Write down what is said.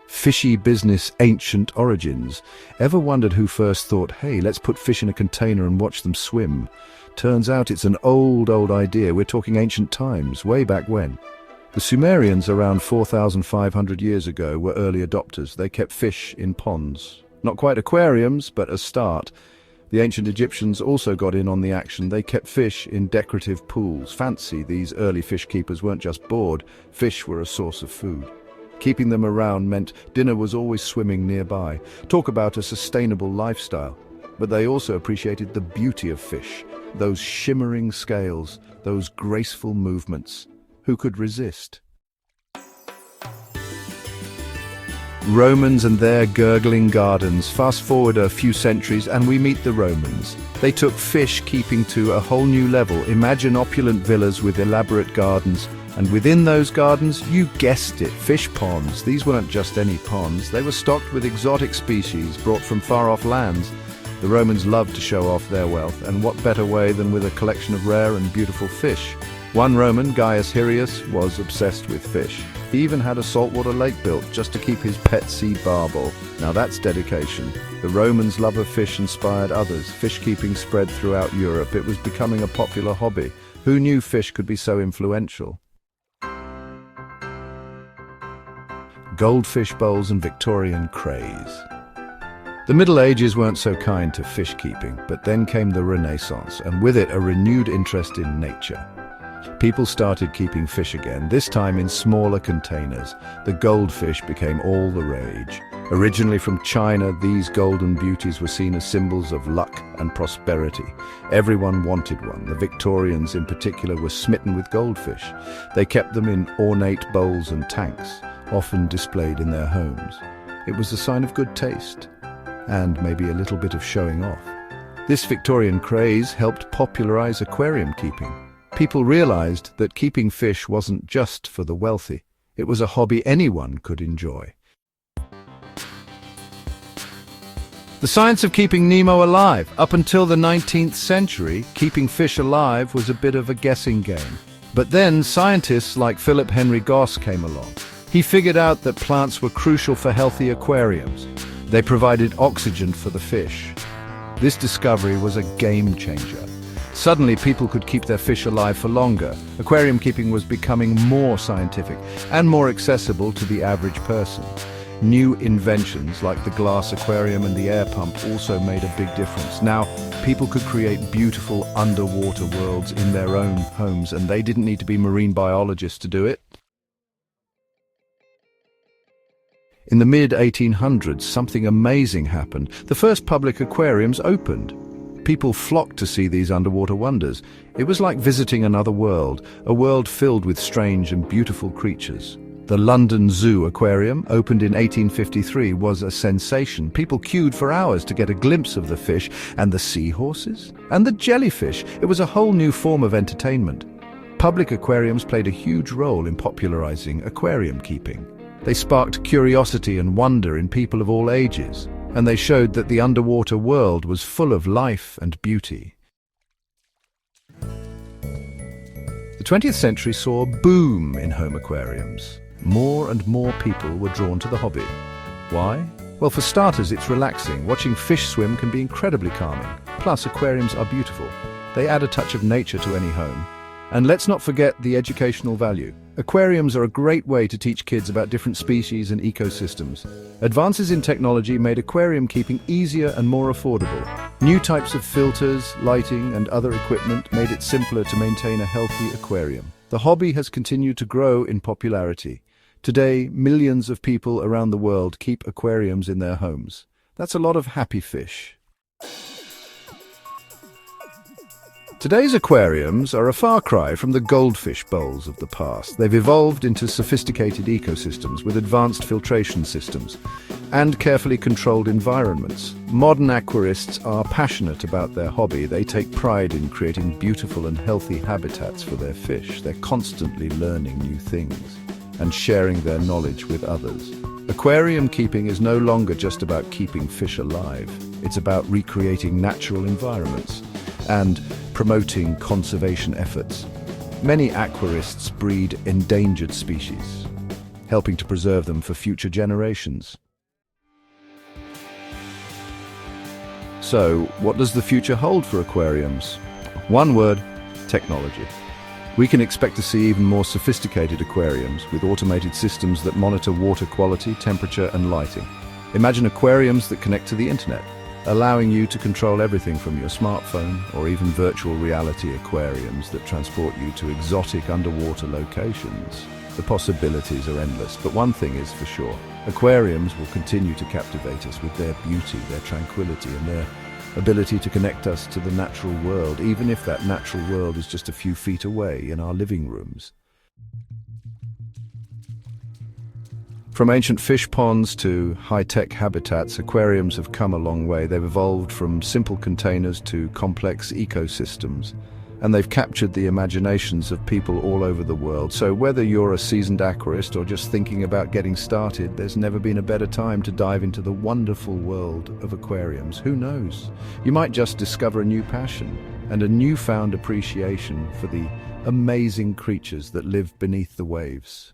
Fishy business ancient origins. Ever wondered who first thought, hey, let's put fish in a container and watch them swim? Turns out it's an old idea. We're talking ancient times, way back when. The Sumerians around 4,500 years ago were early adopters. They kept fish in ponds. Not quite aquariums, but a start. The ancient Egyptians also got in on the action. They kept fish in decorative pools. Fancy, these early fish keepers weren't just bored. Fish were a source of food. Keeping them around meant dinner was always swimming nearby. Talk about a sustainable lifestyle. But they also appreciated the beauty of fish, those shimmering scales, those graceful movements. Who could resist? Romans and their gurgling gardens. Fast forward a few centuries and we meet the Romans. They took fish keeping to a whole new level. Imagine opulent villas with elaborate gardens. And within those gardens, you guessed it, fish ponds. These weren't just any ponds. They were stocked with exotic species brought from far-off lands. The Romans loved to show off their wealth, and what better way than with a collection of rare and beautiful fish? One Roman, Gaius Hyrieus, was obsessed with fish. He even had a saltwater lake built just to keep his pet sea barbel. Now that's dedication. The Romans' love of fish inspired others. Fish keeping spread throughout Europe. It was becoming a popular hobby. Who knew fish could be so influential? Goldfish bowls and Victorian craze. The Middle Ages weren't so kind to fish keeping, but then came the Renaissance, and with it a renewed interest in nature. People started keeping fish again, this time in smaller containers. The goldfish became all the rage. Originally from China, these golden beauties were seen as symbols of luck and prosperity. Everyone wanted one. The Victorians in particular were smitten with goldfish. They kept them in ornate bowls and tanks, often displayed in their homes. It was a sign of good taste, and maybe a little bit of showing off. This Victorian craze helped popularize aquarium keeping. People realized that keeping fish wasn't just for the wealthy. It was a hobby anyone could enjoy. The science of keeping Nemo alive. Up until the 19th century, keeping fish alive was a bit of a guessing game. But then scientists like Philip Henry Goss came along. He figured out that plants were crucial for healthy aquariums. They provided oxygen for the fish. This discovery was a game changer. Suddenly, people could keep their fish alive for longer. Aquarium keeping was becoming more scientific and more accessible to the average person. New inventions like the glass aquarium and the air pump also made a big difference. Now, people could create beautiful underwater worlds in their own homes, and they didn't need to be marine biologists to do it. In the mid-1800s, something amazing happened. The first public aquariums opened. People flocked to see these underwater wonders. It was like visiting another world, a world filled with strange and beautiful creatures. The London Zoo Aquarium, opened in 1853, was a sensation. People queued for hours to get a glimpse of the fish and the seahorses and the jellyfish. It was a whole new form of entertainment. Public aquariums played a huge role in popularizing aquarium keeping. They sparked curiosity and wonder in people of all ages, and they showed that the underwater world was full of life and beauty. The 20th century saw a boom in home aquariums. More and more people were drawn to the hobby. Why? Well, for starters, it's relaxing. Watching fish swim can be incredibly calming. Plus, aquariums are beautiful. They add a touch of nature to any home. And let's not forget the educational value. Aquariums are a great way to teach kids about different species and ecosystems. Advances in technology made aquarium keeping easier and more affordable. New types of filters, lighting, and other equipment made it simpler to maintain a healthy aquarium. The hobby has continued to grow in popularity. Today, millions of people around the world keep aquariums in their homes. That's a lot of happy fish. Today's aquariums are a far cry from the goldfish bowls of the past. They've evolved into sophisticated ecosystems with advanced filtration systems and carefully controlled environments. Modern aquarists are passionate about their hobby. They take pride in creating beautiful and healthy habitats for their fish. They're constantly learning new things and sharing their knowledge with others. Aquarium keeping is no longer just about keeping fish alive. It's about recreating natural environments and promoting conservation efforts. Many aquarists breed endangered species. helping to preserve them for future generations. So, what does the future hold for aquariums? One word: technology. We can expect to see even more sophisticated aquariums with automated systems that monitor water quality, temperature, and lighting. Imagine aquariums that connect to the internet, allowing you to control everything from your smartphone, or even virtual reality aquariums that transport you to exotic underwater locations. The possibilities are endless, but one thing is for sure: aquariums will continue to captivate us with their beauty, their tranquility, and their ability to connect us to the natural world, even if that natural world is just a few feet away in our living rooms. From ancient fish ponds to high-tech habitats, aquariums have come a long way. They've evolved from simple containers to complex ecosystems, and they've captured the imaginations of people all over the world. So whether you're a seasoned aquarist or just thinking about getting started, there's never been a better time to dive into the wonderful world of aquariums. Who knows? You might just discover a new passion and a newfound appreciation for the amazing creatures that live beneath the waves.